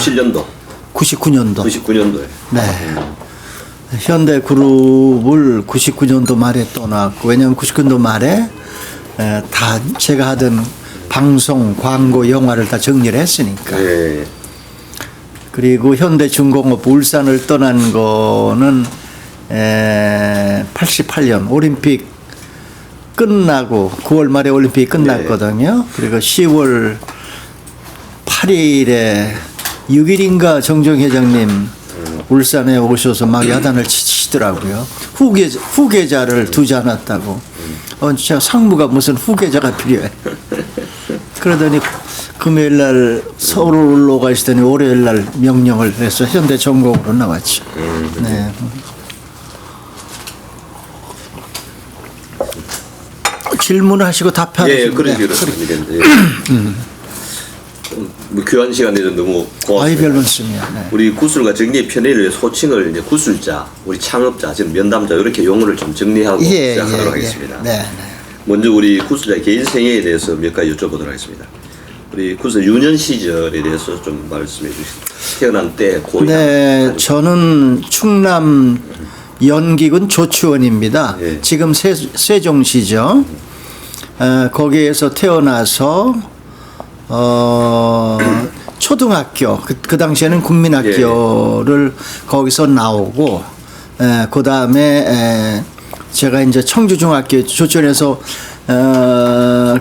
97년도. 99년도. 99년도에. 네. 현대그룹을 99년도 말에 떠났고, 왜냐하면 99년도 말에 다 제가 하던 방송, 광고, 영화를 다 정리를 했으니까. 네. 그리고 현대중공업 울산을 떠난 거는 88년 올림픽 끝나고 9월 말에 올림픽이 끝났거든요. 그리고 10월 8일에 6일인가 정종 회장님 울산에 오셔서 막 야단을 치시더라고요. 후계자를 두지 않았다고. 진짜 상무가 무슨 후계자가 필요해. 그러더니 금요일 날 서울을 올라가시더니 월요일 날 명령을 해서 현대전공으로 나왔죠. 네. 질문하시고 답하시면 예, 그렇습니다. 뭐 교환 시간에도 너무 고맙습니다. 아이 별 말씀이야. 네. 우리 구술과 정리의 편의를 위해 소칭을 이제 구술자, 우리 창업자, 지금 면담자 이렇게 용어를 좀 정리하고 시작하도록 하겠습니다. 네, 네. 먼저 우리 구술자의 개인 생애에 대해서 몇 가지 여쭤보도록 하겠습니다. 우리 구술 유년 시절에 대해서 좀 말씀해 주시죠. 태어난 때 고향. 네, 저는 충남 연기군 조치원입니다. 네. 지금 세종시죠. 거기에서 태어나서 초등학교 그 당시에는 국민학교를 거기서 나오고 그 다음에 제가 이제 청주중학교 조천에서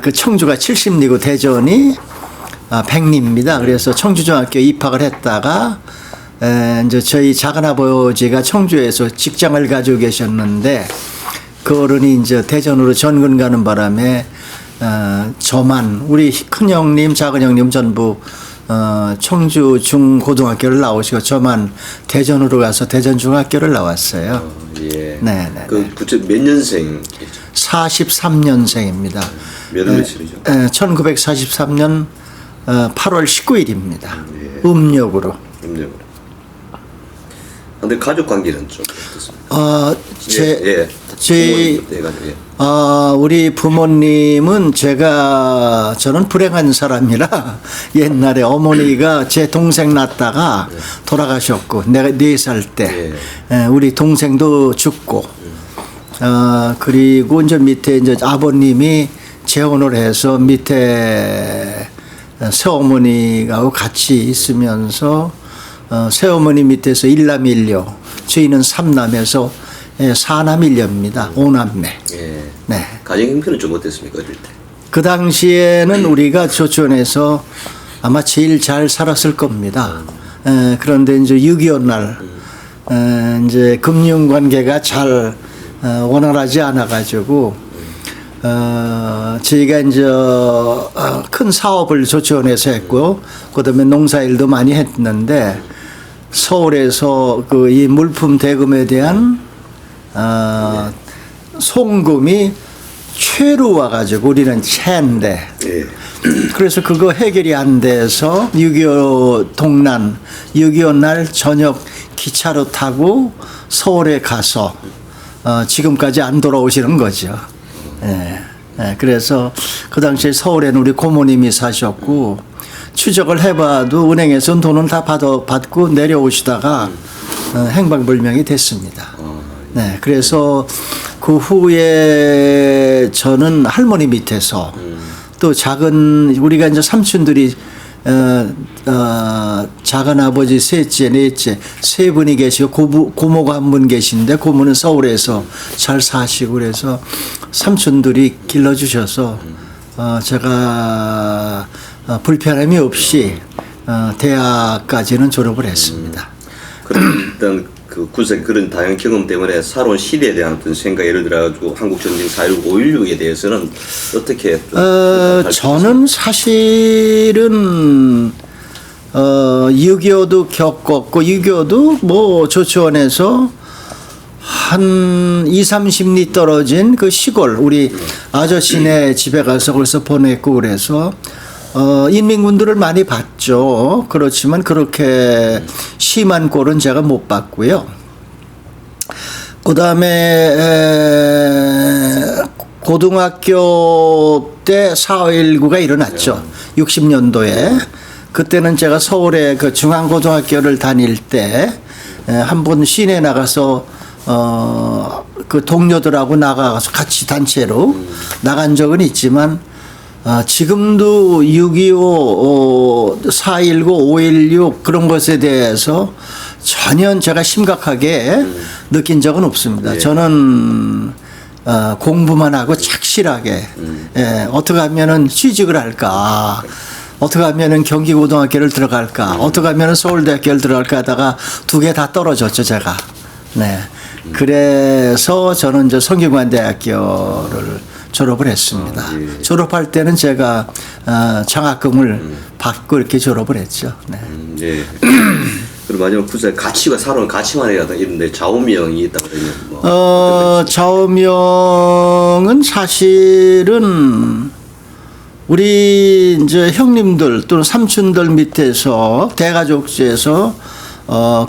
그 청주가 70리고 대전이 100리입니다. 그래서 청주중학교 입학을 했다가 이제 저희 작은아버지가 청주에서 직장을 가지고 계셨는데 그 어른이 이제 대전으로 전근 가는 바람에 저만 우리 큰형님 작은형님 전부 청주 중고등학교를 나오시고 저만 대전으로 가서 대전중학교를 나왔어요. 예. 네. 그 부처 몇 년생? 43년생입니다. 몇 월며칠이죠? 1943년 8월 19일입니다. 예. 음력으로. 근데 가족 관계는 좀 어떻습니까? 우리 부모님은 저는 불행한 사람이라 옛날에 어머니가 제 동생 낳다가 돌아가셨고 내가 4살 때 우리 동생도 죽고 그리고 이제 밑에 이제 아버님이 재혼을 해서 밑에 새어머니하고 같이 있으면서 새어머니 밑에서 1남 1녀 저희는 3남에서 4남 1녀입니다. 5남매. 예. 네. 가정 형편은 좀 어땠습니까 어릴 때? 그 당시에는 우리가 조천에서 아마 제일 잘 살았을 겁니다. 그런데 이제 6.25 날 이제 금융 관계가 잘 원활하지 않아 가지고 저희가 이제 큰 사업을 조천에서 했고 그다음에 농사일도 많이 했는데 서울에서 그 이 물품 대금에 대한 송금이 최로 와가지고 우리는 채인데 그래서 그거 해결이 안 돼서 6.25 동란 6.25 날 저녁 기차로 타고 서울에 가서 지금까지 안 돌아오시는 거죠. 그래서 그 당시에 서울에는 우리 고모님이 사셨고 추적을 해봐도 은행에서는 돈은 다 받고 내려오시다가 행방불명이 됐습니다. 네, 그래서 그 후에 저는 할머니 밑에서 또 우리가 이제 삼촌들이 작은 아버지 셋째, 넷째 세 분이 계시고 고모가 한 분 계신데 고모는 서울에서 잘 사시고 그래서 삼촌들이 길러주셔서 제가 불편함이 없이 대학까지는 졸업을 했습니다. 그럼 일단 그 구색 그런 다양한 경험 때문에 살아온 시대에 대한 어떤 생각 예를 들어가지고 한국 전쟁 4.16, 5.16에 대해서는 어떻게 저는 사실은 6.25도 겪었고 6.25도 뭐 조치원에서 한 20-30리 떨어진 그 시골 우리 아저씨네 집에 가서 거기서 보냈고 그래서 인민군들을 많이 봤죠. 그렇지만 그렇게 심한 꼴은 제가 못 봤고요. 그 다음에 고등학교 때 4.19가 일어났죠. 60년도에. 그때는 제가 서울에 그 중앙고등학교를 다닐 때 한 번 시내 나가서 그 동료들하고 나가서 같이 단체로 나간 적은 있지만 지금도 6.25, 4.19, 5.16 그런 것에 대해서 전혀 제가 심각하게 느낀 적은 없습니다. 예. 저는 공부만 하고 착실하게 어떻게 하면은 취직을 할까, 어떻게 하면은 경기고등학교를 들어갈까, 어떻게 하면은 서울대학교를 들어갈까 하다가 두 개 다 떨어졌죠, 제가. 네. 그래서 저는 이제 성균관대학교를 졸업을 했습니다. 예. 졸업할 때는 제가 장학금을 받고 이렇게 졸업을 했죠. 네. 예. 그리고 마지막 쿠스에 가치가 살아온 가치관이라든가 이런데 좌우명이 있다 그러면 뭐 좌우명은 사실은 우리 이제 형님들 또는 삼촌들 밑에서 대가족제에서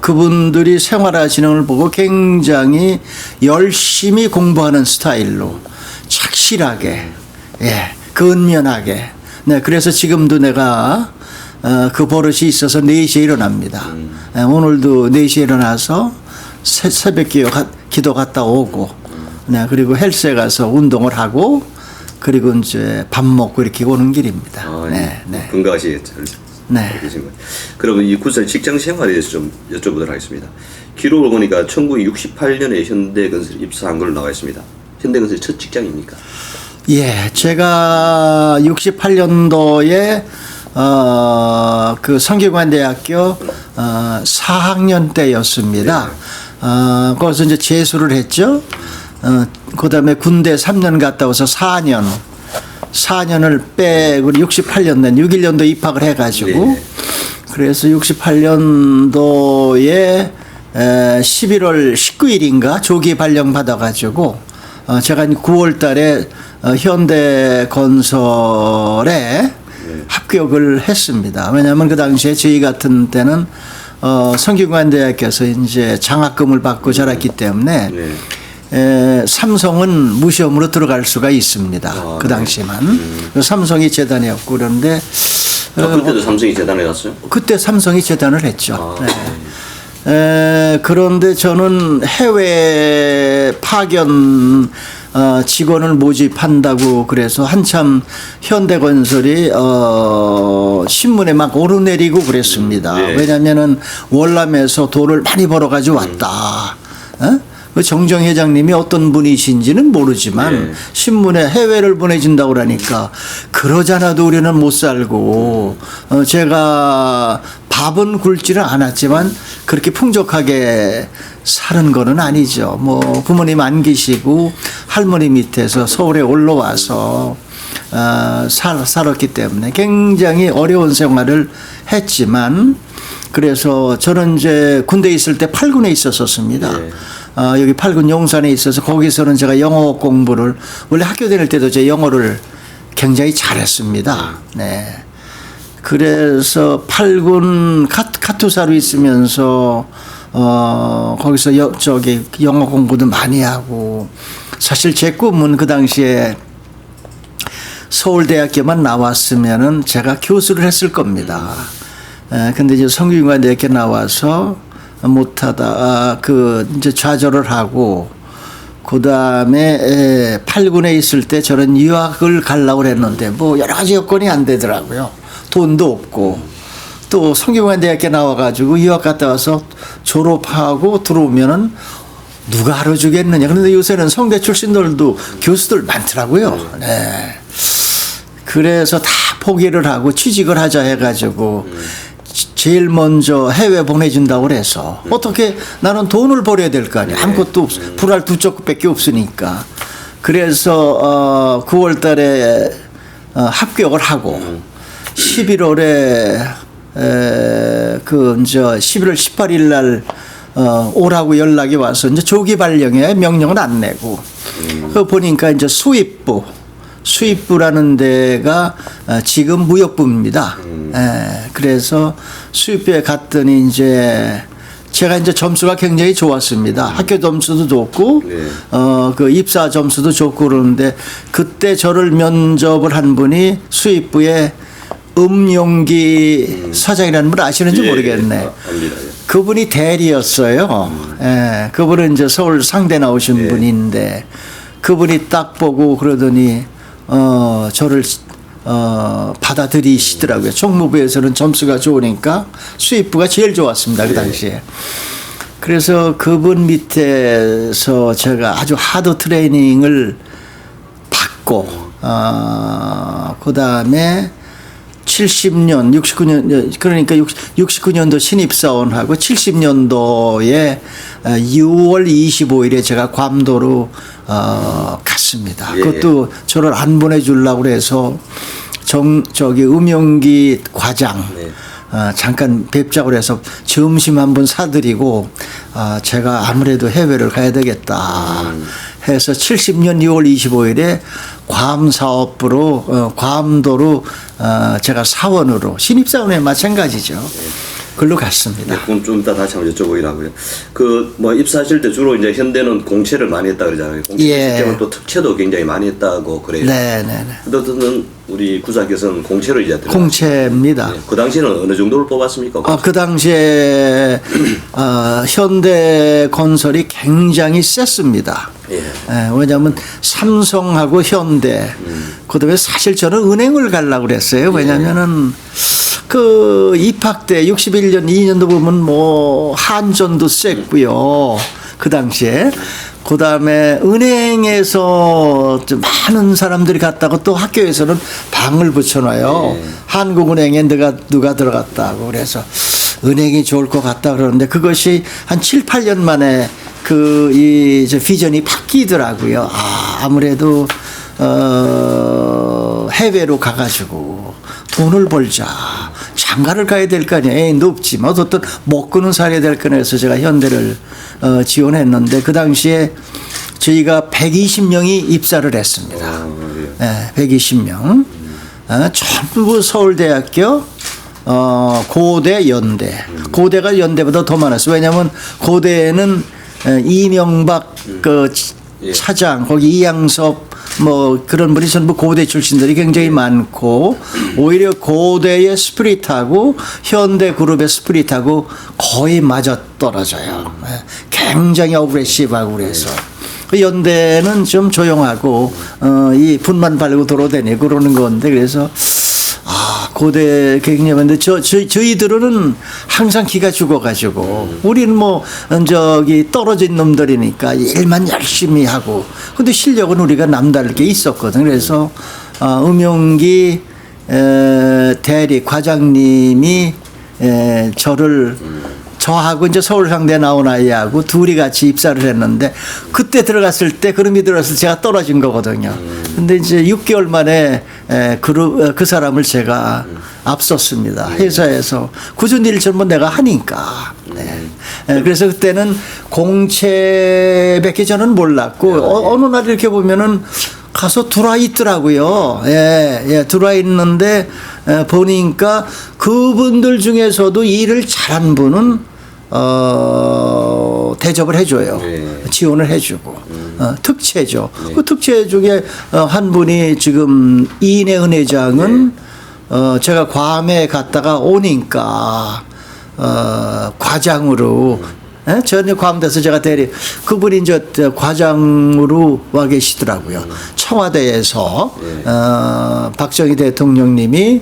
그분들이 생활하시는 걸 보고 굉장히 열심히 공부하는 스타일로 착실하게, 예, 근면하게. 네, 그래서 지금도 내가 그 버릇이 있어서 4시에 일어납니다. 오늘도 4시에 일어나서 새벽 기도 갔다 오고, 네, 그리고 헬스에 가서 운동을 하고, 그리고 이제 밥 먹고 이렇게 오는 길입니다. 네, 네. 건강하시겠죠. 네. 그러면 이 구스의 직장 생활에 대해서 좀 여쭤보도록 하겠습니다. 기록을 보니까 1968년에 현대건설에 입사한 걸로 나와 있습니다. 현대건설의 첫 직장입니까? 예, 제가 68년도에 그 성균관대학교 4학년 때였습니다. 거기서 이제 재수를 했죠. 그다음에 군대 3년 갔다 와서 4년을 빼고 68년도 61년도 입학을 해가지고 네. 그래서 68년도에 11월 19일인가 조기 발령 받아가지고 제가 9월달에 현대건설에 합격을 했습니다. 왜냐하면 그 당시에 저희 같은 때는 성균관대학교에서 이제 장학금을 받고 자랐기 때문에 네. 삼성은 무시험으로 들어갈 수가 있습니다. 그 당시만. 삼성이 재단이었고 그런데 그때도 삼성이 재단에 갔어요? 그때 삼성이 재단을 했죠. 네. 그런데 저는 해외 파견 직원을 모집한다고 그래서 한참 현대건설이 신문에 막 오르내리고 그랬습니다. 네. 왜냐하면은 월남에서 돈을 많이 벌어가지고 왔다. 그 정정 회장님이 어떤 분이신지는 모르지만 네. 신문에 해외를 보내준다고 그러니까 그러잖아도 우리는 못 살고 제가 밥은 굶지는 않았지만 그렇게 풍족하게 사는 거는 아니죠. 뭐 부모님 안 계시고 할머니 밑에서 서울에 올라와서 살았기 때문에 굉장히 어려운 생활을 했지만 그래서 저는 이제 군대에 있을 때 8군에 있었습니다. 네. 여기 8군 용산에 있어서 거기서는 제가 영어 공부를 원래 학교 다닐 때도 제 영어를 굉장히 잘했습니다. 네. 그래서 8군 카투사로 있으면서 거기서 저기 영어 공부도 많이 하고 사실 제 꿈은 그 당시에 서울대학교만 나왔으면은 제가 교수를 했을 겁니다. 근데 이제 성균관대학교 나와서 못하다 이제 좌절을 하고 그 다음에 8군에 있을 때 저는 유학을 가려고 했는데 뭐 여러 가지 여건이 안 되더라고요. 돈도 없고 또 성균관대학교 나와가지고 유학 갔다 와서 졸업하고 들어오면은 누가 알아주겠느냐. 그런데 요새는 성대 출신들도 교수들 많더라고요. 네. 그래서 다 포기를 하고 취직을 하자 해가지고 제일 먼저 해외 보내준다고 그래서 어떻게 나는 돈을 벌어야 될 거 아니야. 아무것도 없어. 불알 두 쪽밖에 없으니까. 그래서 9월 달에 합격을 하고 11월에 이제 11월 18일 날 오라고 연락이 와서 이제 조기 발령에 명령을 안 내고 그 보니까 이제 수입부라는 데가 지금 무역부입니다. 그래서 수입부에 갔더니 이제 제가 이제 점수가 굉장히 좋았습니다. 학교 점수도 좋고, 그 입사 점수도 좋고 그러는데 그때 저를 면접을 한 분이 수입부의 음용기 사장이라는 분 아시는지 모르겠네. 압니다. 예. 그분이 대리였어요. 예, 그분은 이제 서울 상대 나오신 분인데 그분이 딱 보고 그러더니 저를 받아들이시더라고요. 총무부에서는 점수가 좋으니까 수입부가 제일 좋았습니다. 그 당시에. 그래서 그분 밑에서 제가 아주 하드 트레이닝을 받고 그 다음에 70년, 69년, 그러니까 69년도 신입사원하고 70년도에 6월 25일에 제가 괌도로 갔습니다. 예. 그것도 저를 안 보내주려고 그래서 저기 음용기 과장 네. 잠깐 뵙자고 해서 점심 한번 사드리고 제가 아무래도 해외를 가야 되겠다 해서 70년 6월 25일에 괌 사업부로 괌도로 제가 사원으로 신입사원에 마찬가지죠. 글로 갔습니다. 네, 그럼 좀 이따 다시 한번 여쭤보기로 하고요. 그 뭐 입사하실 때 주로 이제 현대는 공채를 많이 했다 그러잖아요. 공채 시스템은 또 특채도 굉장히 많이 했다고 그래요. 네네네. 어떤 우리 구사께서는 공채를 이제 들어갔어요. 공채입니다. 그 당시에는 어느 정도를 뽑았습니까? 그 당시에 현대건설이 굉장히 셌습니다. 예. 왜냐하면 삼성하고 현대 그다음에 사실 저는 은행을 가려고 그랬어요. 왜냐하면은 그 입학 때 61년 2년도 보면 뭐 한전도 셌고요. 그 당시에 그다음에 은행에서 좀 많은 사람들이 갔다고 또 학교에서는 방을 붙여놔요. 한국은행에 누가 들어갔다고 그래서 은행이 좋을 것 같다 그러는데 그것이 한 7, 8년 만에 이 비전이 바뀌더라고요. 아무래도 해외로 가가지고 돈을 벌자. 장가를 가야 될 거 아니에요. 애인도 없지만 어떤 먹고는 살아야 될 거네 해서 제가 현대를 지원했는데 그 당시에 저희가 120명이 입사를 했습니다. 네, 120명. 전부 서울대학교 고대, 연대. 고대가 연대보다 더 많았어요. 왜냐하면 고대에는 이명박 그 차장, 거기 이양섭 뭐 그런 분이 전부 고대 출신들이 굉장히 많고 오히려 고대의 스프릿하고 현대 그룹의 스프릿하고 거의 맞아 떨어져요. 굉장히 어그레시브하고 그래서 그 연대는 좀 조용하고 이 분만 발고 돌아다니고 그러는 건데 그래서 고대 굉장한데 저희들은 항상 기가 죽어가지고 우리는 뭐 저기 떨어진 놈들이니까 일만 열심히 하고 근데 실력은 우리가 남다를 게 있었거든. 그래서 음용기 대리 과장님이 저하고 이제 서울상대 나온 아이하고 둘이 같이 입사를 했는데 그때 들어갔을 때 그rum이 들어서 제가 떨어진 거거든요. 근데 이제 6개월 만에 그 사람을 제가 앞섰습니다. 회사에서 굳은 일을 전부 내가 하니까. 그래서 그때는 공채밖에 저는 몰랐고 어느 날 이렇게 보면은 가서 들어와 있더라고요. 들어와 있는데 보니까 그분들 중에서도 일을 잘한 분은 대접을 해줘요. 지원을 해주고 특채죠. 그 특채 중에 한 분이 지금 이내은 회장은 제가 괌에 갔다가 오니까 과장으로 전혀 괌돼서 제가 그분이 이제 과장으로 와 계시더라고요. 청와대에서 박정희 대통령님이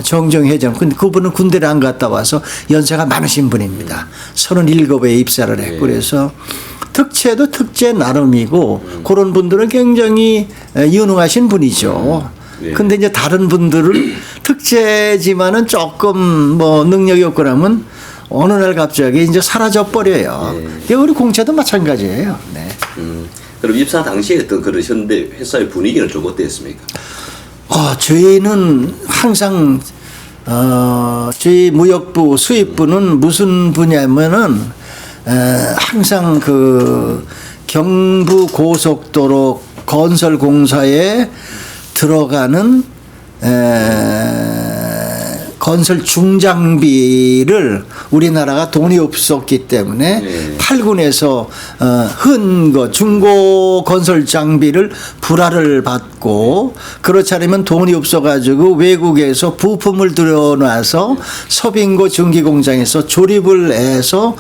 정정희 회장 근데 그분은 군대를 안 갔다 와서 연세가 많으신 분입니다. 37에 입사를 했고 그래서 특채도 특채 나름이고 그런 분들은 굉장히 유능하신 분이죠. 근데 이제 다른 분들은 특채지만은 조금 뭐 능력이 없고 그러면 어느 날 갑자기 이제 사라져 버려요. 우리 공채도 마찬가지예요. 그럼 입사 당시에 어떤 그런 현대 회사의 분위기는 좀 어땠습니까? 저희는 항상 저희 무역부 수입부는 무슨 분야면은 항상 그 경부 고속도로 건설공사에 들어가는 건설 중장비를 우리나라가 돈이 없었기 때문에 네. 8군에서 흔 거 중고 건설 장비를 불화를 받고 그렇지 않으면 돈이 없어가지고 외국에서 부품을 들여놔서 서빙고 중기공장에서 조립을 해서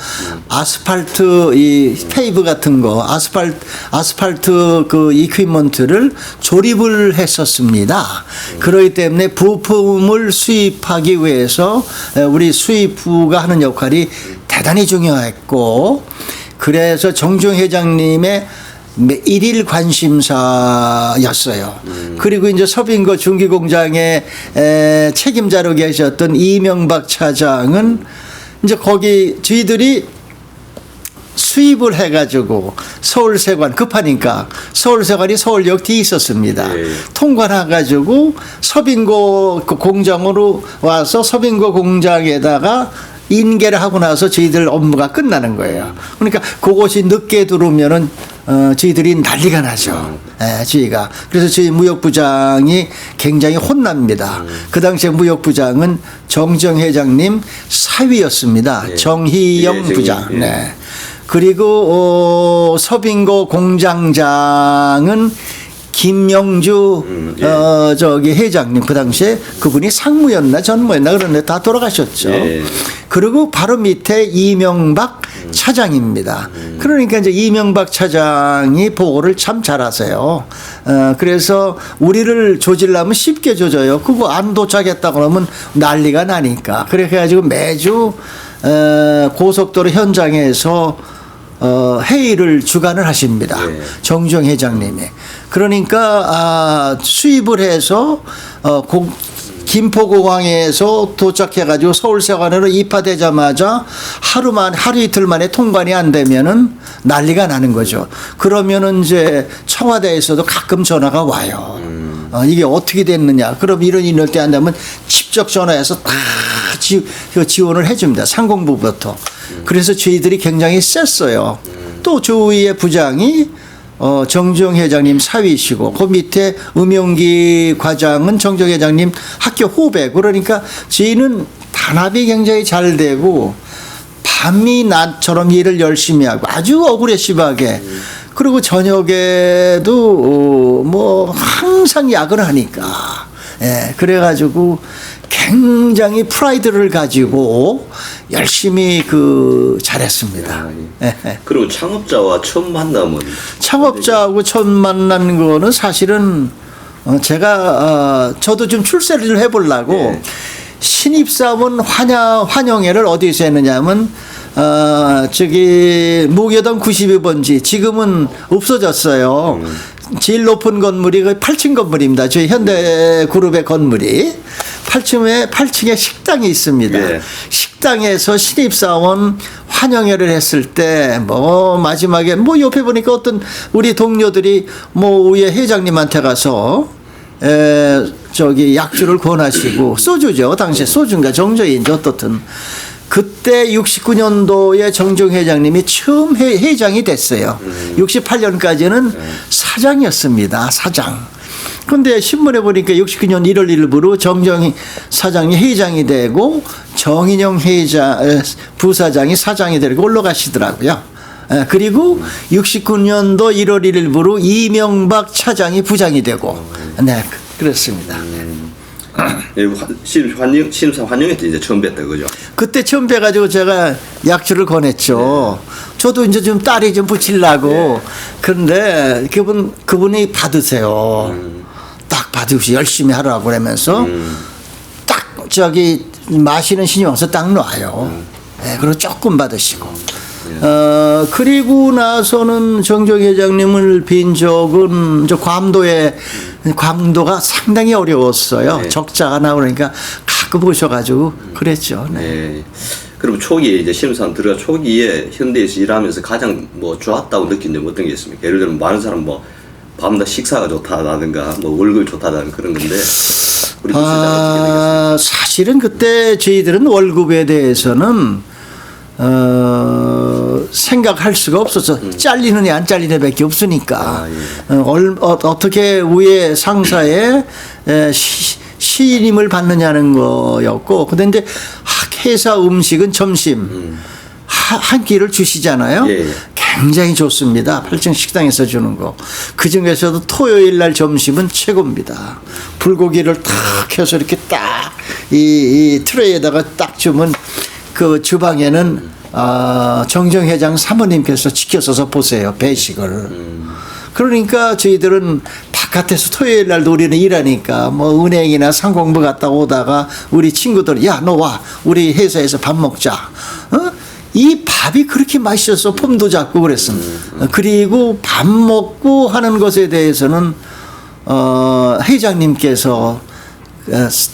아스팔트 이 페이브 같은 거 아스팔트 그 이퀴먼트를 조립을 했었습니다. 그렇기 때문에 부품을 수입하기 위해서 우리 수입부가 하는 역할이 대단히 중요했고 그래서 정중 회장님의 일일 관심사였어요. 그리고 이제 서빙고 중기공장의 책임자로 계셨던 이명박 차장은 이제 거기 저희들이 수입을 해가지고 서울세관 급하니까 서울세관이 서울역 뒤에 있었습니다. 네. 통관해가지고 서빙고 공장으로 와서 서빙고 공장에다가 인계를 하고 나서 저희들 업무가 끝나는 거예요. 그러니까 그것이 늦게 들어오면은 저희들이 난리가 나죠. 저희가. 그래서 저희 무역부장이 굉장히 혼납니다. 그 당시에 무역부장은 정정 회장님 사위였습니다. 네. 정희영 네, 부장. 네. 네. 그리고 서빙고 공장장은 김영주 저기 회장님 그 당시에 그분이 상무였나 전무였나 그런데 다 돌아가셨죠. 네. 그리고 바로 밑에 이명박 차장입니다. 그러니까 이제 이명박 차장이 보고를 참 잘하세요. 그래서 우리를 조질라면 쉽게 조져요. 그거 안 도착했다 그러면 난리가 나니까. 그래가지고 매주 고속도로 현장에서 회의를 주관을 하십니다. 네. 정주영 회장님이. 그러니까 수입을 해서 김포공항에서 도착해가지고 서울세관으로 입하되자마자 하루 이틀 만에 통관이 안 되면은 난리가 나는 거죠. 그러면은 이제 청와대에서도 가끔 전화가 와요. 이게 어떻게 됐느냐. 그럼 이럴 때 한다면 직접 전화해서 다 지원을 해줍니다. 상공부부터. 그래서 저희들이 굉장히 셌어요. 또 조위의 부장이 정주영 회장님 사위시고 그 밑에 음용기 과장은 정정 회장님 학교 후배. 그러니까 저희는 단합이 굉장히 잘 되고 밤이 낮처럼 일을 열심히 하고 아주 어그레시브하게 그리고 저녁에도 뭐 항상 야근을 하니까 그래가지고 굉장히 프라이드를 가지고 열심히 잘했습니다. 그리고 창업자와 처음 만남은 창업자하고 처음 만난 거는 사실은 저도 좀 출세를 해보려고 네. 신입사원 환영회를 어디서 했느냐면 저기 무교동 92번지 지금은 없어졌어요. 제일 높은 건물이 8층 건물입니다. 저희 현대그룹의 건물이 8층에 식당이 있습니다. 네. 식당에서 신입사원 환영회를 했을 때 마지막에 옆에 보니까 어떤 우리 동료들이 위에 회장님한테 가서 저기 약주를 권하시고 소주죠. 당시에 소주인가 정저인지 어떻든 그때 69년도에 정종 회장님이 처음 회장이 됐어요. 68년까지는 사장이었습니다. 사장. 근데 신문에 보니까 69년 1월 1일부로 정정희 사장이 회장이 되고 정인영 부사장이 사장이 되고 올라가시더라고요. 그리고 69년도 1월 1일부로 이명박 차장이 부장이 되고 네 그렇습니다. 신입사 환영회 때 이제 처음 뵀다 그죠? 그때 처음 뵈가지고 제가 약주를 권했죠. 저도 이제 좀 딸이 좀 붙이려고. 그런데 그분이 받으세요. 딱 받으시 열심히 하라고 그러면서 딱 저기 마시는 신이 와서 딱 놔요. 그리고 조금 받으시고. 그리고 나서는 정정 회장님을 빈 적은 괌도가 상당히 어려웠어요. 네. 적자가 나오니까 가끔 오셔가지고 그랬죠. 네. 네. 그럼 초기에 이제 신입사원 들어가 초기에 현대에서 일하면서 가장 좋았다고 느낀 점 어떤 게 있습니까? 예를 들면 많은 사람 밤낮 식사가 좋다라든가 월급이 좋다라는 그런 건데 우리 사실은 그때 저희들은 월급에 대해서는 생각할 수가 없어서 잘리느냐 안 잘리느냐밖에 없으니까 어떻게 위에 상사의 신임을 받느냐는 거였고, 근데 이제 회사 음식은 점심 한 끼를 주시잖아요. 예. 굉장히 좋습니다. 8층 식당에서 주는 거. 그 중에서도 토요일 날 점심은 최고입니다. 불고기를 탁 해서 이렇게 딱 이 트레이에다가 딱 주면 그 주방에는 정정 회장 사모님께서 지켜서서 보세요. 배식을. 그러니까 저희들은 바깥에서 토요일 날도 우리는 일하니까 뭐 은행이나 상공부 갔다 오다가 우리 친구들 야 너 와 우리 회사에서 밥 먹자. 이 밥이 그렇게 맛있어서 폼도 잡고 그랬습니다. 그리고 밥 먹고 하는 것에 대해서는 회장님께서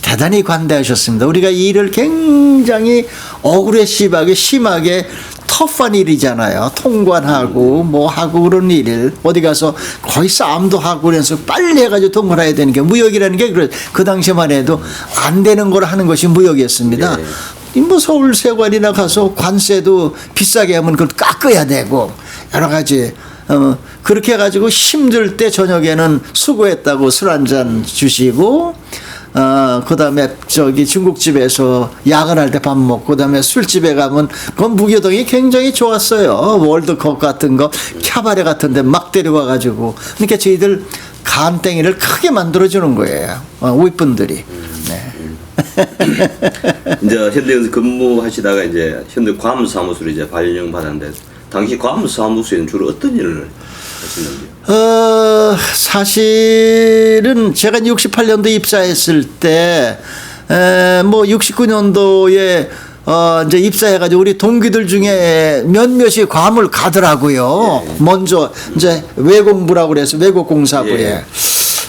대단히 관대하셨습니다. 우리가 일을 굉장히 억울해시하게 심하게 터프한 일이잖아요. 통관하고 뭐 하고 그런 일 어디 가서 거의 싸움도 하고 그래서 빨리 해가지고 돈 벌어야 되는 게 무역이라는 게 그 당시만 해도 안 되는 걸 하는 것이 무역이었습니다. 뭐 서울 세관이나 가서 관세도 비싸게 하면 그걸 깎아야 되고 여러 가지 그렇게 해가지고 힘들 때 저녁에는 수고했다고 술 한 잔 주시고 그 다음에 저기 중국집에서 야근할 때 밥 먹고 그 다음에 술집에 가면 그건 무교동이 굉장히 좋았어요. 월드컵 같은 거 캬바레 같은 데 막 데려와가지고 그러니까 저희들 간땡이를 크게 만들어주는 거예요. 윗분들이. 네. 이제 현대에서 근무하시다가 이제 현대 과무사무소로 이제 발령받았는데 당시 과무사무소에는 주로 어떤 일을 하시는지요? 사실은 제가 68년도 입사했을 때, 뭐 69년도에 이제 입사해가지고 우리 동기들 중에 몇몇이 괌을 가더라고요. 예. 먼저 이제 외공부라고 그래서 외국공사부에. 예.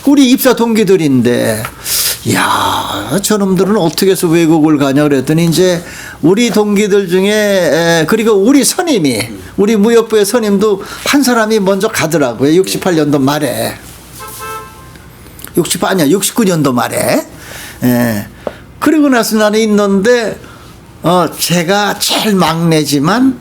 우리 입사 동기들인데, 야, 저놈들은 어떻게 해서 외국을 가냐 그랬더니 이제 우리 동기들 중에 그리고 우리 선임이 우리 무역부의 선임도 한 사람이 먼저 가더라고요. 68년도 말에. 69년도 말에. 예. 그리고 나서 나는 있는데 제가 제일 막내지만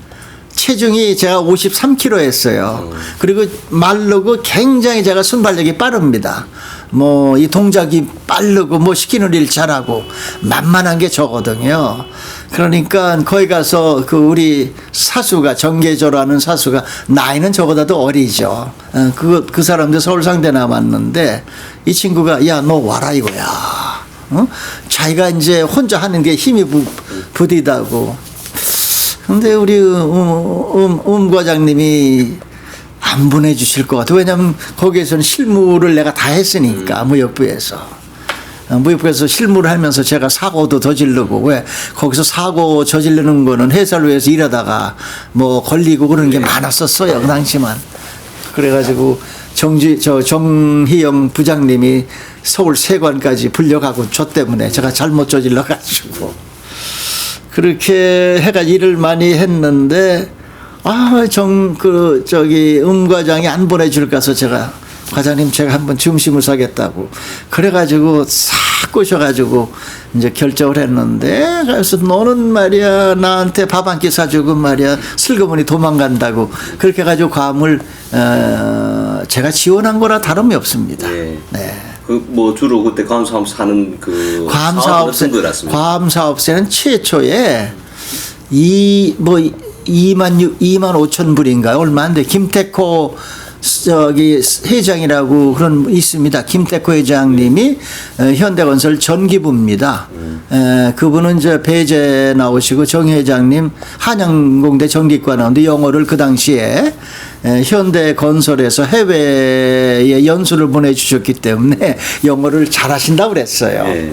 체중이 제가 53kg였어요. 그리고 말르고 굉장히 제가 순발력이 빠릅니다. 뭐 이 동작이 빠르고 뭐 시키는 일 잘하고 만만한 게 저거든요. 그러니까 거기 가서 그 우리 사수가 정계조라는 사수가 나이는 저보다도 어리죠. 그 사람도 서울상대 나왔는데 이 친구가 야 너 와라 이거야. 자기가 이제 혼자 하는 게 힘이 부디다고. 근데 우리 과장님이 안 보내주실 것 같아요. 왜냐하면 거기에서는 실무를 내가 다 했으니까 무역부에서 실무를 하면서 제가 사고도 저지르고 왜 거기서 사고 저지르는 거는 회사를 위해서 일하다가 뭐 걸리고 그런 게 많았었어요. 그 당시만. 그래가지고 정희영 부장님이 서울 세관까지 불려가고 저 때문에 제가 잘못 저질러가지고 그렇게 해가 일을 많이 했는데 과장이 안 보내줄까 해서 제가 과장님 제가 한번 중심을 사겠다고 그래가지고 싹 꼬셔가지고 이제 결정을 했는데 그래서 너는 말이야 나한테 밥 한 끼 사주고 말이야 슬그머니 도망간다고 그렇게 해가지고 괌을 제가 지원한 거라 다름이 없습니다. 네. 네. 그 뭐 주로 그때 괌 사업 사는 그 괌 사업세는 최초에 2만 5천 불인가요? 얼마 안 돼. 김태코 회장이라고 그런 있습니다. 김태코 회장님이 현대건설 전기부입니다. 그분은 이제 배재 나오시고 정 회장님 한양공대 전기과 나오는데 영어를 그 당시에 현대건설에서 해외에 연수를 보내주셨기 때문에 영어를 잘하신다고 그랬어요. 네.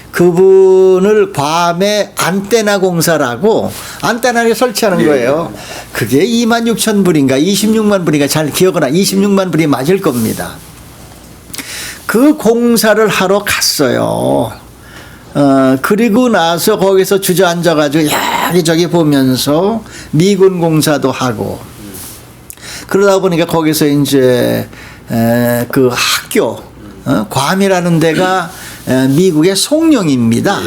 그분을 괌에 안테나 공사라고 안테나를 설치하는 거예요. 그게 2만 6천 불인가 26만 불인가 잘 기억은 안 26만 불이 맞을 겁니다. 그 공사를 하러 갔어요. 그리고 나서 거기서 주저앉아가지고 여기저기 보면서 미군 공사도 하고 그러다 보니까 거기서 이제 그 학교 괌이라는 데가 미국의 송룡입니다.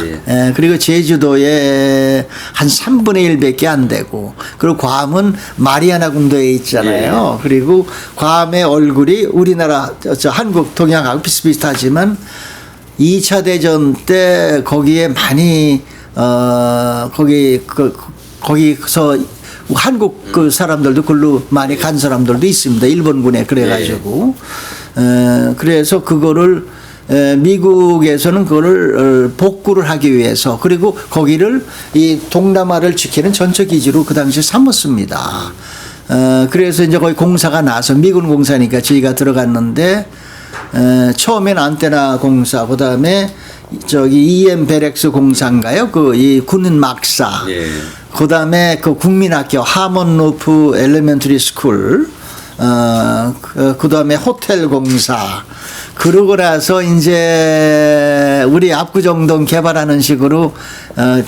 그리고 제주도에 한 3분의 1밖에 안 되고 그리고 괌은 마리아나 군도에 있잖아요. 그리고 괌의 얼굴이 우리나라 한국 동양하고 비슷비슷하지만 2차 대전 때 거기에 많이 거기서 한국 그 사람들도 글로 많이 간 사람들도 있습니다. 일본군에 그래가지고 그래서 그거를 미국에서는 그거를 복구를 하기 위해서 그리고 거기를 이 동남아를 지키는 전처기지로 그 당시에 삼았습니다. 그래서 이제 거기 공사가 나서 미군 공사니까 저희가 들어갔는데 처음엔 안테나 공사, 그 다음에 저기 EM 베렉스 공사인가요? 그 이 군인 막사. 예. 그 다음에 그 국민학교 하먼루프 엘레멘터리 스쿨. 그 다음에 호텔 공사. 그러고 나서 이제 우리 압구정동 개발하는 식으로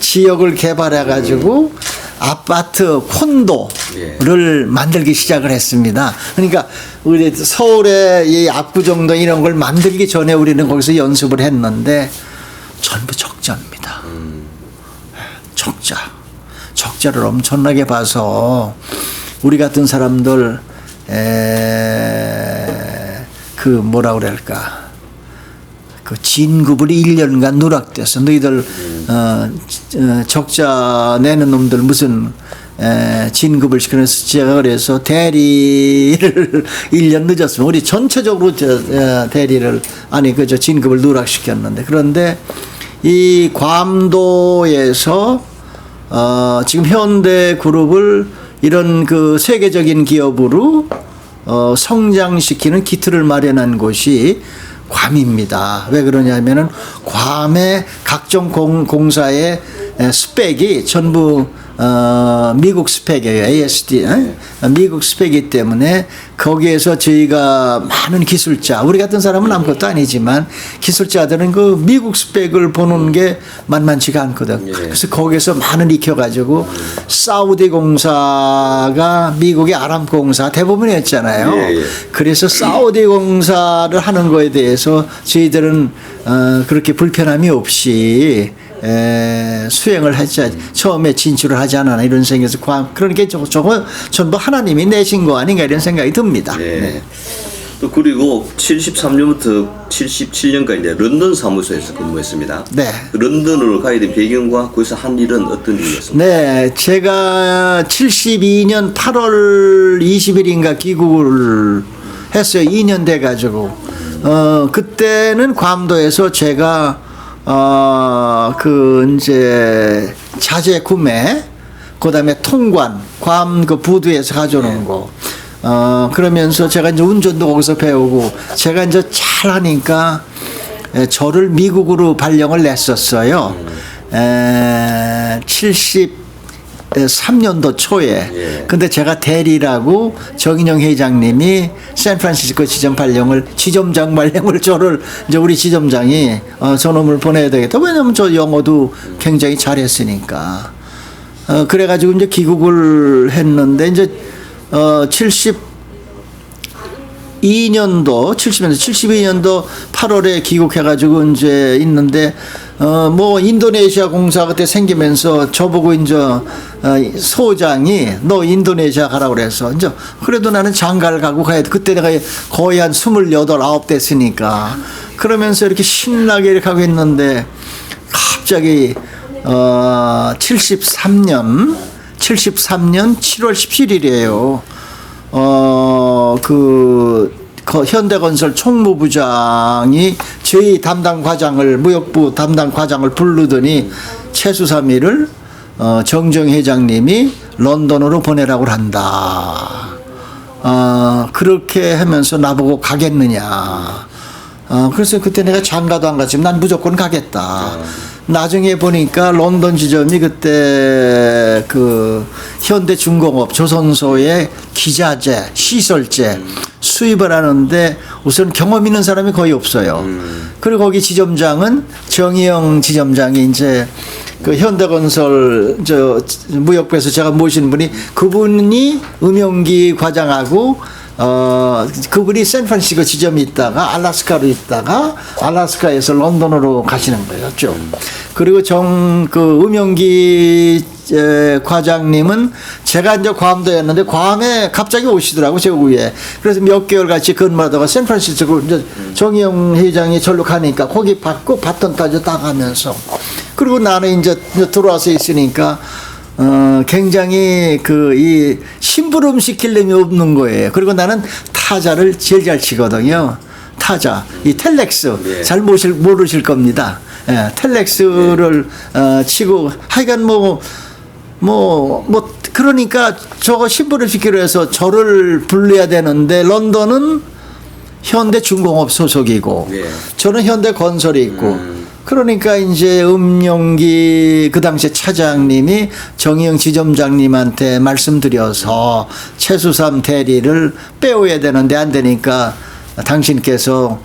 지역을 개발해 가지고 아파트 콘도를 만들기 시작을 했습니다. 그러니까 우리 서울의 이 압구정동 이런 걸 만들기 전에 우리는 거기서 연습을 했는데 전부 적자입니다. 적자를 엄청나게 봐서 우리 같은 사람들 그 뭐라 그럴까 그 진급을이 1년간 누락돼서 너희들 적자 내는 놈들 무슨 진급을 시켜서 제가 그래서 대리를 1년 늦었으면 우리 전체적으로 대리를 아니 그저 진급을 누락시켰는데 그런데 이 괌도에서 지금 현대그룹을 이런 그 세계적인 기업으로 성장시키는 기틀을 마련한 곳이 괌입니다. 왜 그러냐면은 괌의 각종 공사의 스펙이 전부 미국 스펙이에요. ASD 미국 스펙이기 때문에 거기에서 저희가 많은 기술자 우리 같은 사람은 아무것도 아니지만 기술자들은 그 미국 스펙을 보는 게 만만치가 않거든. 그래서 거기에서 많은 익혀가지고 사우디 공사가 미국의 아람코 공사 대부분이었잖아요. 그래서 사우디 공사를 하는 거에 대해서 저희들은 그렇게 불편함이 없이 수행을 했지 처음에 진출을 하지 않았나 이런 생각에서 그러니까 저거 전부 하나님이 내신 거 아닌가 이런 생각이 듭니다. 네. 또 그리고 73년부터 77년까지 이제 런던 사무소에서 근무했습니다. 네. 런던으로 가야 된 배경과 거기서 한 일은 어떤 일이었습니까? 네, 제가 72년 8월 20일인가 귀국을 했어요. 2년 돼가지고 그때는 괌도에서 제가 그 이제 자재 구매, 그다음에 통관, 괌 그 부두에서 가져오는 거. 그러면서 제가 이제 운전도 거기서 배우고 제가 이제 잘하니까 저를 미국으로 발령을 냈었어요. 73년도 초에. 근데 제가 대리라고 정인영 회장님이 샌프란시스코 지점 발령을 지점장 발령을 저를 이제 우리 지점장이 저놈을 보내야 되겠다. 왜냐면 저 영어도 굉장히 잘했으니까. 그래가지고 이제 귀국을 했는데 이제 72년도 8월에 귀국해가지고 이제 있는데, 뭐, 인도네시아 공사 그때 생기면서 저보고 이제, 소장이 너 인도네시아 가라고 그래서, 이제, 그래도 나는 장가를 가고 가야 돼. 그때 내가 거의 한 28, 9 됐으니까. 그러면서 이렇게 신나게 이렇게 하고 있는데, 갑자기, 73년 7월 17일이에요. 현대건설 총무부장이 저희 담당 과장을 무역부 담당 과장을 부르더니 최수삼이를 정정 회장님이 런던으로 보내라고 한다. 그렇게 하면서 나보고 가겠느냐. 그래서 그때 내가 장가도 안 갔지만 난 무조건 가겠다. 나중에 보니까 런던 지점이 그때 그 현대중공업 조선소의 기자재, 시설재 수입을 하는데 우선 경험 있는 사람이 거의 없어요. 그리고 거기 지점장은 정의영 지점장이 이제 그 현대건설 저 무역부에서 제가 모신 분이 그분이 음영기 과장하고 그분이 샌프란시스코 지점이 있다가 알래스카로 있다가 알래스카에서 런던으로 가시는 거예요, 좀. 그리고 그 음영기 과장님은 제가 이제 괌도였는데 괌에 갑자기 오시더라고 제 위에. 그래서 몇 개월 같이 근무하다가 샌프란시스코 이제 정의용 회장이 절로 가니까 거기 받고 바톤 따져 따가면서 그리고 나는 이제 들어와서 있으니까 굉장히 이 심부름 시킬 놈이 없는 거예요. 그리고 나는 타자를 제일 잘 치거든요. 타자, 이 텔렉스 예. 잘 모르실 겁니다. 예, 텔렉스를 치고 하여간 그러니까 저거 심부름 시키려 해서 저를 불러야 되는데 런던은 현대중공업 소속이고 예. 저는 현대건설이 있고 그러니까 이제 음용기 그 당시에 차장님이 정의영 지점장님한테 말씀드려서 최수삼 대리를 빼오야 되는데 안 되니까 당신께서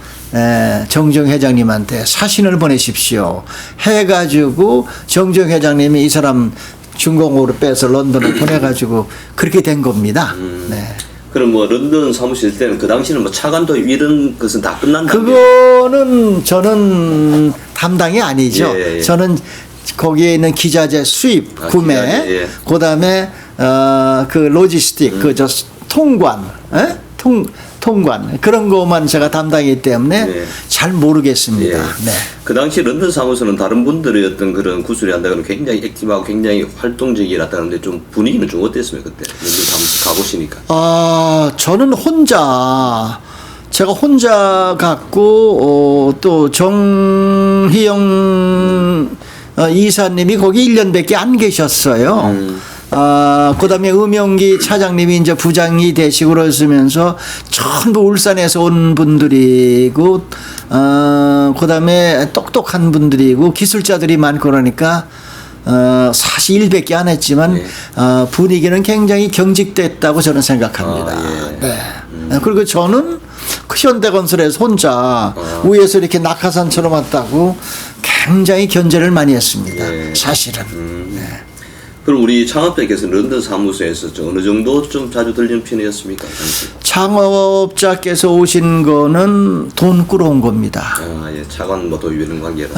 정정 회장님한테 사신을 보내십시오 해가지고 정정 회장님이 이 사람 중공업으로 빼서 런던을 보내가지고 그렇게 된 겁니다. 네. 그럼 뭐 런던 사무실 때는 그 당시는 뭐 차관도 이런 것은 다 끝난 그거는 저는 담당이 아니죠. 예. 저는 거기에 있는 기자재 수입, 구매, 기자재, 예. 그다음에 그 로지스틱, 저 통관, 통관 그런 것만 제가 담당이기 때문에 네. 잘 모르겠습니다. 예. 네. 그 당시 런던 사무소는 다른 분들의 어떤 그런 구술이 한다고는 굉장히 액티브하고 굉장히 활동적이었다는데 좀 분위기는 좀 어땠습니까 그때 런던 사무소 가보시니까? 저는 제가 혼자 갔고 또 정희영 이사님이 거기 1년밖에 안 계셨어요. 그다음에 음영기 차장님이 이제 부장이 되시고 그러시면서 전부 울산에서 온 분들이고 그다음에 똑똑한 분들이고 기술자들이 많고 그러니까 사실 일밖에 안 했지만 분위기는 굉장히 경직됐다고 저는 생각합니다. 네. 그리고 저는 현대건설에서 혼자 위에서 이렇게 낙하산처럼 왔다고 굉장히 견제를 많이 했습니다. 사실은. 네. 그럼 우리 창업자께서 런던 사무소에서 어느 정도 좀 자주 들리는 편이었습니까? 창업자께서 오신 거는 돈 끌어온 겁니다. 예, 차관 뭐 도입하는 관계로.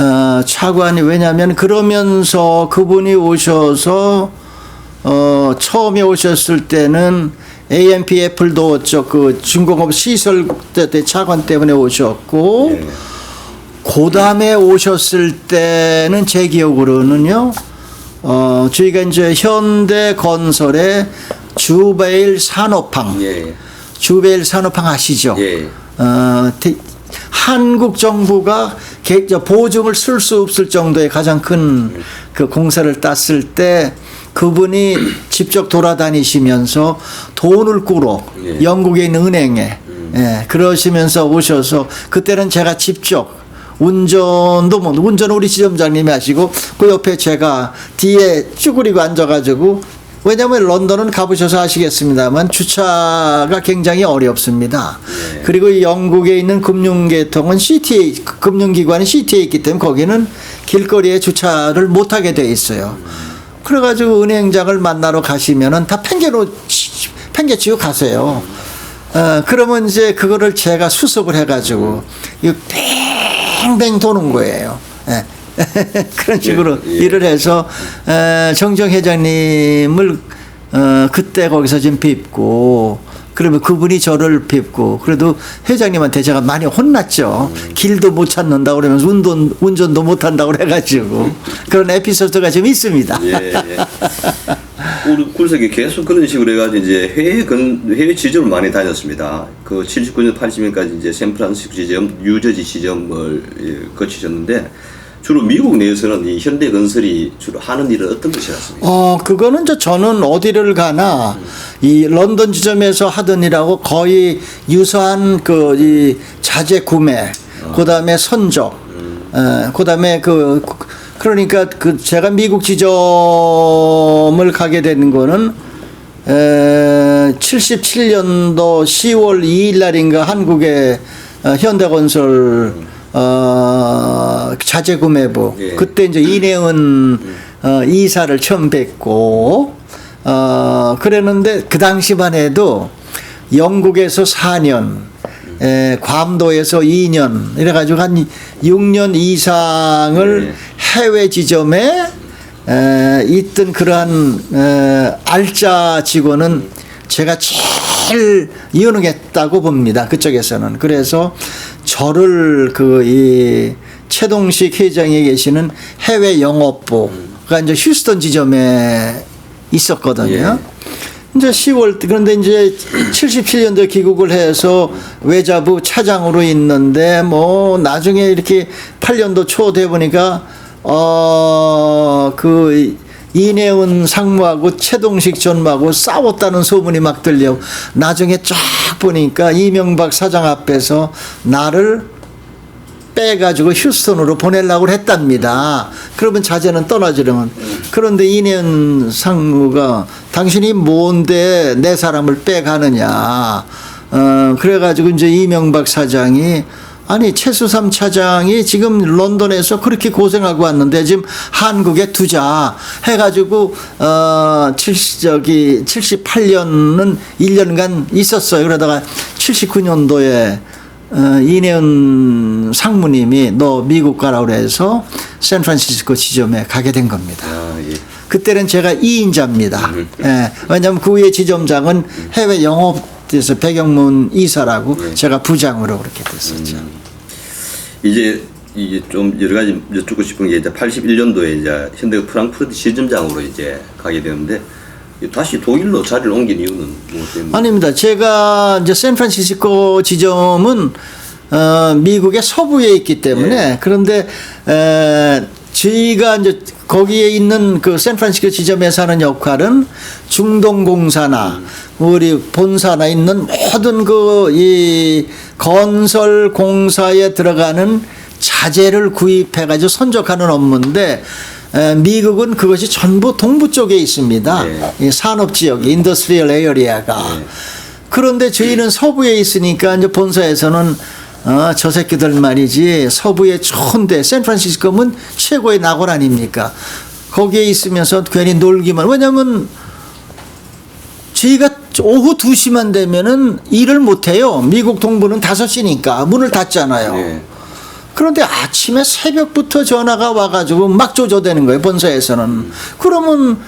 차관이 왜냐하면 그러면서 그분이 오셔서 처음에 오셨을 때는 AMPF도 그 중공업 시설 때 차관 때문에 오셨고 예. 그 다음에 오셨을 때는 제 기억으로는요. 저희가 이제 현대건설의 주베일 산업항, 예. 주베일 산업항 아시죠? 예. 한국 정부가 보증을 쓸 수 없을 정도의 가장 큰 그 공사를 땄을 때 그분이 직접 돌아다니시면서 돈을 꾸러 예. 영국에 있는 은행에 그러시면서 오셔서 그때는 제가 직접 운전은 우리 지점장님이 하시고 그 옆에 제가 뒤에 쭈그리고 앉아가지고 왜냐하면 런던은 가보셔서 아시겠습니다만 주차가 굉장히 어렵습니다. 네. 그리고 영국에 있는 금융계통은 CTA 금융기관은 CTA에 있기 때문에 거기는 길거리에 주차를 못하게 돼 있어요. 그래가지고 은행장을 만나러 가시면은 다 팽개치고 가세요. 그러면 이제 그거를 제가 수습을 해가지고 이거 뱅뱅 도는 거예요. 예. 그런 식으로 예. 일을 해서 정정 회장님을 그때 거기서 좀 뵙고 그러면 그분이 저를 뵙고 그래도 회장님한테 제가 많이 혼났죠. 길도 못 찾는다 그러면서 운전도 못 한다고 그래가지고 그런 에피소드가 좀 있습니다. 예, 예. 우리 굴석이 계속 그런 식으로 해가지고 이제 해외 지점을 많이 다녔습니다. 그 79년, 80년까지 이제 샌프란시스코 지점, 뉴저지 지점을 거치셨는데 주로 미국 내에서는 이 현대건설이 주로 하는 일은 어떤 것이었습니까? 그거는 저는 어디를 가나 이 런던 지점에서 하던 일하고 거의 유사한 이 자재 구매, 그다음에 선적, 그다음에 그러니까 제가 미국 지점을 가게 되는 거는 77년도 10월 2일 날인가 한국의 현대건설 자재구매부 예. 그때 이제 이내은 이사를 처음 뵙고 그랬는데 그 당시만 해도 영국에서 4년 괌도에서 2년 이래가지고 한 6년 이상을 예. 해외 지점에 있던 그러한 알짜 직원은 제가 제일 유능했다고 봅니다. 그쪽에서는. 그래서 저를 이 최동식 회장이 계시는 해외 영업부가 이제 휴스턴 지점에 있었거든요. 이제 10월 그런데 이제 77년도에 귀국을 해서 외자부 차장으로 있는데 뭐 나중에 이렇게 8년도 초 돼 보니까 이내은 상무하고 최동식 전무하고 싸웠다는 소문이 막 들려. 나중에 쫙 보니까 이명박 사장 앞에서 나를 빼가지고 휴스턴으로 보내려고 했답니다. 그러면 자제는 떠나주려면. 그런데 이내은 상무가 당신이 뭔데 내 사람을 빼가느냐. 그래가지고 이제 이명박 사장이 아니 최수삼 차장이 지금 런던에서 그렇게 고생하고 왔는데 지금 한국에 두자 해가지고 78년은 1년간 있었어요. 그러다가 79년도에 이내은 상무님이 너 미국 가라 그래서 샌프란시스코 지점에 가게 된 겁니다. 그때는 제가 2인자입니다. 예, 왜냐하면 그 위에 지점장은 해외 영업에서 백영문 이사라고 제가 부장으로 그렇게 됐었죠. 이제 이게 좀 여러 가지 여쭙고 싶은 게 이제 81년도에 이제 현대 프랑크푸르트 지점장으로 이제 가게 되는데 다시 독일로 자리를 옮긴 이유는 무엇 때문에? 아닙니다. 제가 이제 샌프란시스코 지점은 미국의 서부에 있기 때문에 그런데 저희가 이제 거기에 있는 그 샌프란시스코 지점에서 하는 역할은 중동공사나 우리 본사나 있는 모든 이 건설 공사에 들어가는 자재를 구입해가지고 선적하는 업무인데 미국은 그것이 전부 동부 쪽에 있습니다. 이 산업지역, 인더스트리얼 에어리아가. 그런데 저희는 서부에 있으니까 이제 본사에서는 저 새끼들 말이지 서부에 좋은데 샌프란시스코는 최고의 낙원 아닙니까? 거기에 있으면서 괜히 놀기만. 왜냐하면 저희가 오후 2시만 되면은 일을 못해요. 미국 동부는 5시니까 문을 닫잖아요. 그런데 아침에 새벽부터 전화가 와가지고 막 조조되는 거예요. 본사에서는. 그러면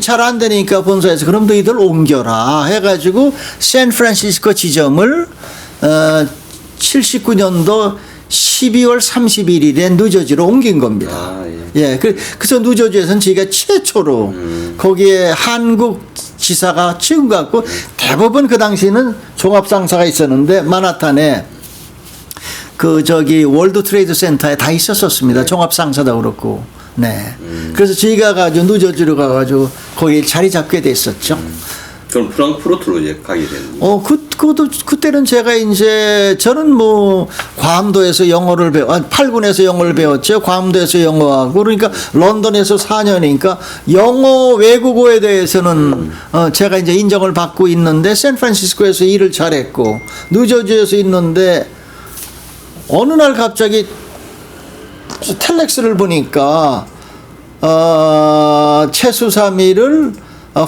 잘 안 되니까 본사에서 그럼 너희들 옮겨라 해가지고 샌프란시스코 지점을 79년도 12월 31일에 뉴저지로 옮긴 겁니다. 그래서 뉴저지에서는 저희가 최초로 거기에 한국 지사가 지금 갖고 대부분 그 당시에는 종합상사가 있었는데 마나탄에 월드 트레이드 센터에 다 있었었습니다. 종합상사도 그렇고. 그래서 저희가 가지고 뉴저지로 가가지고 거기 자리 잡게 됐었죠. 그럼 프랑크푸르트로 이제 가게 되는. 그때는 제가 이제 저는 뭐 괌도에서 영어를 8군에서 영어를 배웠죠. 괌도에서 영어하고 그러니까 런던에서 4년이니까 영어 외국어에 대해서는 제가 이제 인정을 받고 있는데 샌프란시스코에서 일을 잘했고 뉴저지에서 있는데 어느 날 갑자기 텔렉스를 보니까 최수삼이를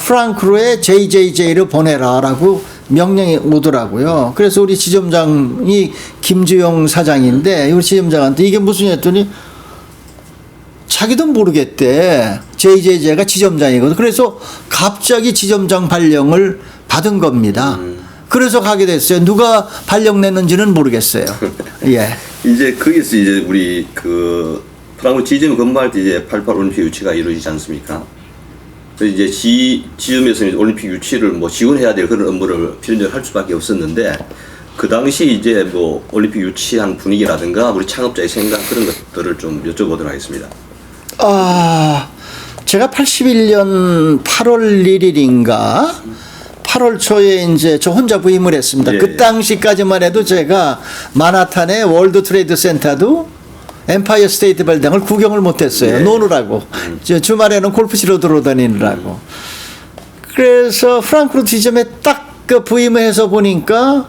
프랑크푸르트에 JJJ로 보내라라고 명령이 오더라고요. 그래서 우리 지점장이 김주영 사장인데 우리 지점장한테 이게 무슨 일 했더니 자기도 모르겠대. JJJ가 지점장이거든. 그래서 갑자기 지점장 발령을 받은 겁니다. 그래서 가게 됐어요. 누가 발령 냈는지는 모르겠어요. 이제 거기서 이제 우리 프랑크푸르트 지점 근무할 때 이제 88 올림픽 유치가 이루어지지 않습니까? 그래서 이제 지점에서는 올림픽 유치를 뭐 지원해야 될 그런 업무를 필연적으로 할 수밖에 없었는데 그 당시 이제 뭐 올림픽 유치한 분위기라든가 우리 창업자의 생각 그런 것들을 좀 여쭤보도록 하겠습니다. 제가 81년 8월 1일인가 8월 초에 이제 저 혼자 부임을 했습니다. 그 당시까지만 해도 제가 마나탄의 월드 트레이드 센터도 엠파이어 스테이트 빌딩을 구경을 못했어요. 노느라고. 주말에는 골프 치러 돌아다니느라고. 그래서 프랑크푸르트 지점에 딱 그 부임을 해서 보니까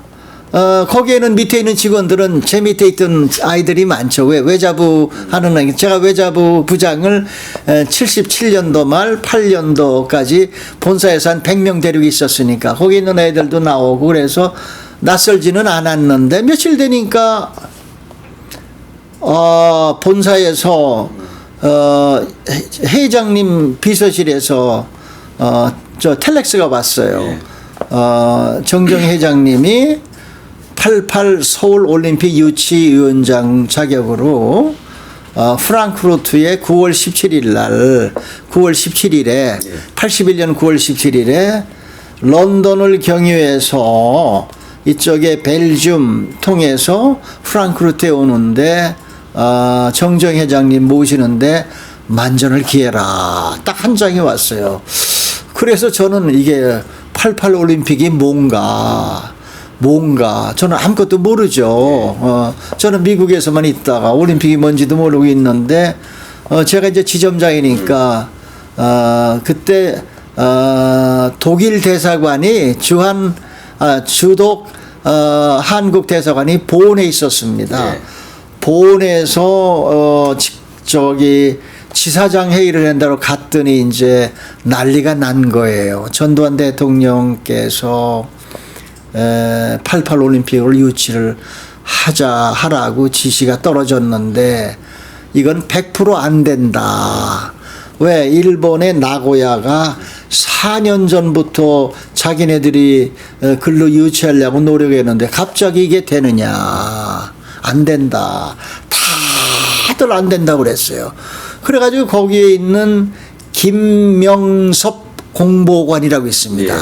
거기에는 밑에 있는 직원들은 제 밑에 있던 아이들이 많죠. 외자부 하는 제가 외자부 부장을 77년도 말 8년도까지 본사에서 한 100명 데리고 있었으니까 거기 있는 애들도 나오고 그래서 낯설지는 않았는데 며칠 되니까 본사에서 회장님 비서실에서 저 텔렉스가 왔어요. 예. 정정 회장님이 88 서울 올림픽 유치위원장 자격으로 프랑크푸르트에 9월 17일에 81년 9월 17일에 런던을 경유해서 이쪽에 벨gium 통해서 프랑크푸르트에 오는데 정정 회장님 모시는데 만전을 기해라 딱 한 장이 왔어요. 그래서 저는 이게 88 올림픽이 뭔가 저는 아무것도 모르죠. 저는 미국에서만 있다가 올림픽이 뭔지도 모르고 있는데 제가 이제 지점장이니까 그때 독일 대사관이 주독 한국 대사관이 본에 있었습니다. 네. 본에서 저기 지사장 회의를 한다고 갔더니 이제 난리가 난 거예요. 전두환 대통령께서 88 올림픽을 유치를 하라고 지시가 떨어졌는데 이건 100% 안 된다. 왜? 일본의 나고야가 4년 전부터 자기네들이 글로 유치하려고 노력했는데 갑자기 이게 되느냐. 안 된다. 다들 안 된다고 그랬어요. 그래가지고 거기에 있는 김명섭 공보관이라고 있습니다.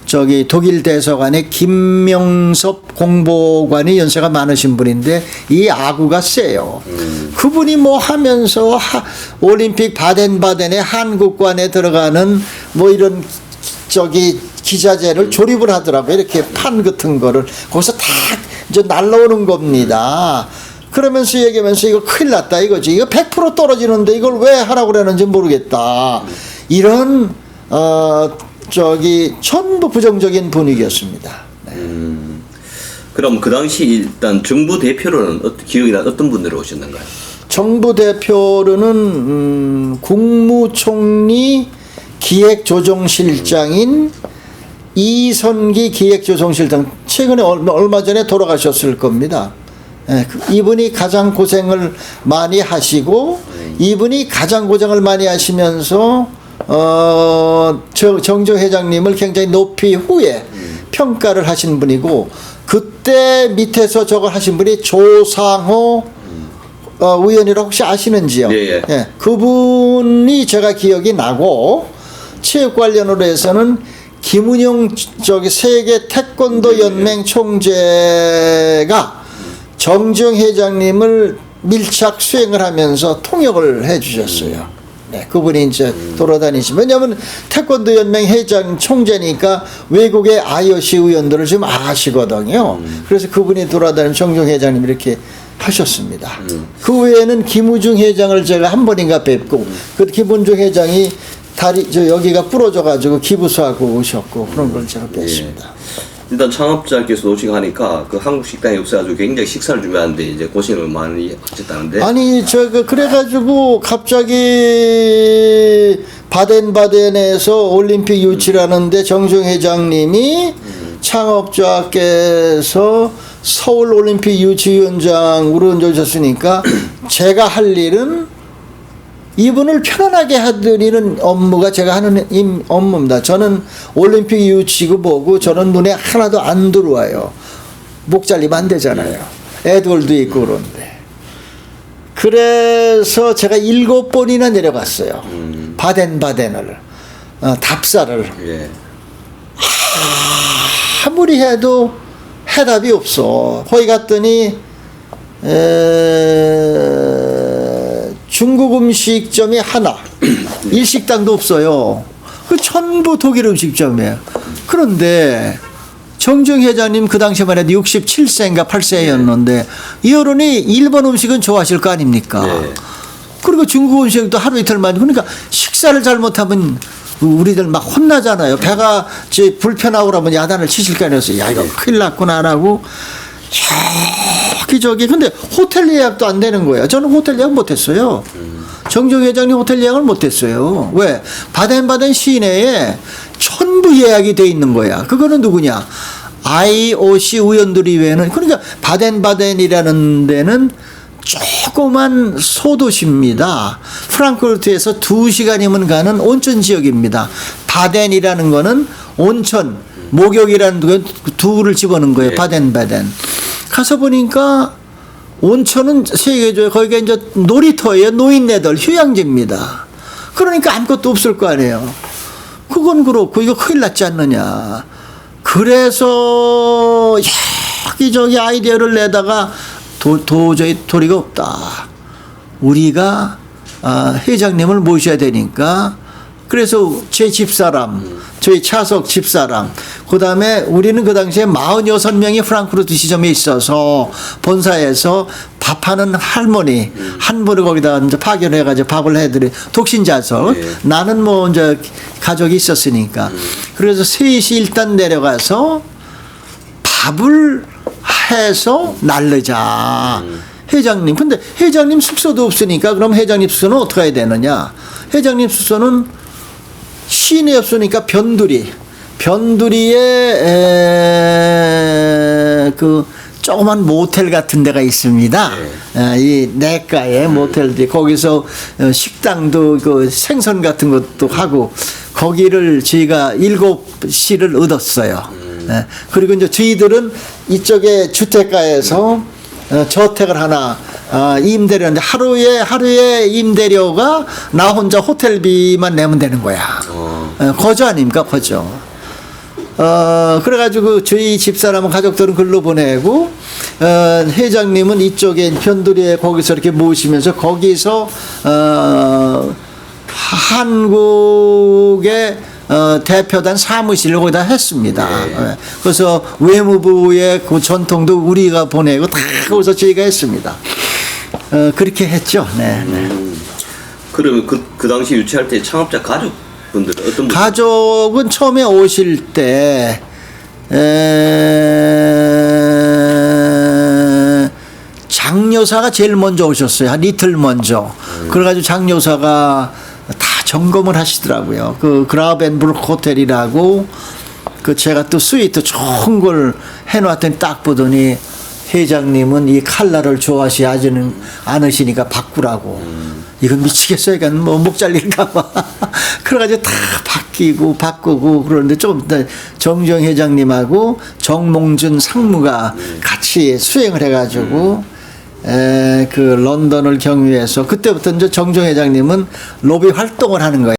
저기 독일 대사관의 김명섭 공보관이 연세가 많으신 분인데 이 아구가 세요. 그분이 뭐 하면서 올림픽 바덴바덴의 한국관에 들어가는 뭐 이런 저기 기자재를 조립을 하더라고요. 이렇게 판 같은 거를 거기서 다 이제 날라오는 겁니다. 그러면서 얘기하면서 이거 큰일 났다 이거지. 이거 100% 떨어지는데 이걸 왜 하라고 그러는지 모르겠다. 이런 저기 전부 부정적인 분위기였습니다. 네. 그럼 그 당시 일단 정부 대표로는 기억이 나 어떤 분들이 오셨는가요? 정부 대표로는 국무총리 기획조정실장인 이선기 기획조정실장 최근에 얼마 전에 돌아가셨을 겁니다. 예, 이분이 가장 고생을 많이 하시고 이분이 가장 고생을 많이 하시면서 정정 회장님을 굉장히 높이 후에 평가를 하신 분이고 그때 밑에서 저걸 하신 분이 조상호 의원이라고 혹시 아시는지요? 예. 예, 그분이 제가 기억이 나고 체육 관련으로 해서는 김은용 저기 세계 태권도 연맹 총재가 정정 회장님을 밀착 수행을 하면서 통역을 해 주셨어요. 네, 그분이 이제 돌아다니시면 왜냐하면 태권도 연맹 회장 총재니까 외국의 IOC 의원들을 좀 아시거든요. 그래서 그분이 돌아다니면 정정 회장님 이렇게 하셨습니다. 그 외에는 김우중 회장을 제가 한 번인가 뵙고 그 김우중 회장이 다리 여기가 부러져 가지고 기부서하고 오셨고 그런 걸 제가 뵀습니다. 일단 창업자께서 오시고 하니까 그 한국 식당 역사가지고 굉장히 식사를 준비하는데 이제 고생을 많이 하셨다는데. 아니 그래가지고 갑자기 바덴바덴에서 올림픽 유치를 하는데 정정 회장님이 창업자께서 서울 올림픽 유치위원장으로 오셨으니까 제가 할 일은 이분을 편안하게 하드리는 업무가 제가 하는 업무입니다. 저는 올림픽 유치고 보고 저는 눈에 하나도 안 들어와요. 목 잘리면 안 되잖아요. 애들도 있고 그런데. 그래서 제가 7번이나 내려갔어요. 바덴바덴을. 답사를. 예. 아무리 해도 해답이 없어. 거기 갔더니 중국 음식점이 하나, 일식당도 없어요. 그 전부 독일 음식점이에요. 그런데 정정 회장님 그 당시만 해도 67세인가 8세였는데 이 어른이 일본 음식은 좋아하실 거 아닙니까? 네. 그리고 중국 음식도 하루 이틀만 그러니까 식사를 잘못하면 우리들 막 혼나잖아요. 배가 불편하고 그러면 야단을 치실 거 아니었어요. 야 이거 큰일 났구나라고 저기 근데 호텔 예약도 안 되는 거예요. 저는 호텔 예약 못했어요. 정정 회장님 호텔 예약을 못했어요. 왜? 바덴바덴 시내에 전부 예약이 돼 있는 거야. 그거는 누구냐? IOC 의원들 이외에는 그러니까 바덴바덴이라는 데는 조그만 소도시입니다. 프랑크푸르트에서 2시간이면 가는 온천 지역입니다. 바덴이라는 거는 온천, 목욕이라는 건 두를 집어넣은 거예요. 예. 바덴. 가서 보니까 온천은 세계적으로 거기가 이제 놀이터예요. 노인네들 휴양지입니다. 그러니까 아무것도 없을 거 아니에요. 그건 그렇고 이거 큰일 났지 않느냐. 그래서 여기저기 아이디어를 내다가 도저히 도리가 없다. 우리가 회장님을 모셔야 되니까 그래서 제 집사람, 저희 차석 집사람, 그 다음에 우리는 그 당시에 46명이 프랑크푸르트 지점에 있어서 본사에서 밥하는 할머니 한 분을 거기다 이제 파견해가지고 밥을 해드려 독신자석. 예. 나는 뭐 이제 가족이 있었으니까. 그래서 셋이 일단 내려가서 밥을 해서 날르자. 회장님. 근데 회장님 숙소도 없으니까 그럼 회장님 숙소는 어떻게 해야 되느냐. 회장님 숙소는 시내 없으니까 변두리에 그 조그만 모텔 같은 데가 있습니다. 이 내과에 모텔들이 거기서 식당도 그 생선 같은 것도 하고 거기를 저희가 7시를 얻었어요. 그리고 이제 저희들은 이쪽에 주택가에서 저택을 하나 임대료 하는데 하루에 임대료가 나 혼자 호텔비만 내면 되는 거야. 거저 아닙니까? 거저. 그래가지고 저희 집사람은 가족들은 글로 보내고 회장님은 이쪽에 변두리에 거기서 이렇게 모시면서 거기서 한국의 대표단 사무실을 거기다 했습니다. 그래서 외무부의 그 전통도 우리가 보내고 다 거기서 저희가 했습니다. 그렇게 했죠. 네. 그러면 그 당시 유치할 때 창업자 가족분들 어떤 분? 가족은 처음에 오실 때 장여사가 제일 먼저 오셨어요. 한 이틀 먼저. 그래가지고 장여사가 다 점검을 하시더라고요. 그 그라벤부르크 호텔이라고 그 제가 또 스위트 좋은 걸 해놨더니 딱 보더니 회장님은 이 칼라를 좋아하시지 않으시니까 바꾸라고. 이건 미치겠어요. 이건 뭐 목 잘릴까봐. 그래가지고 다 바꾸고 그러는데 좀 이따 정정 회장님하고 정몽준 상무가 같이 수행을 해가지고 그 런던을 경유해서 그때부터 이제 정정 회장님은 로비 활동을 하는 거예요.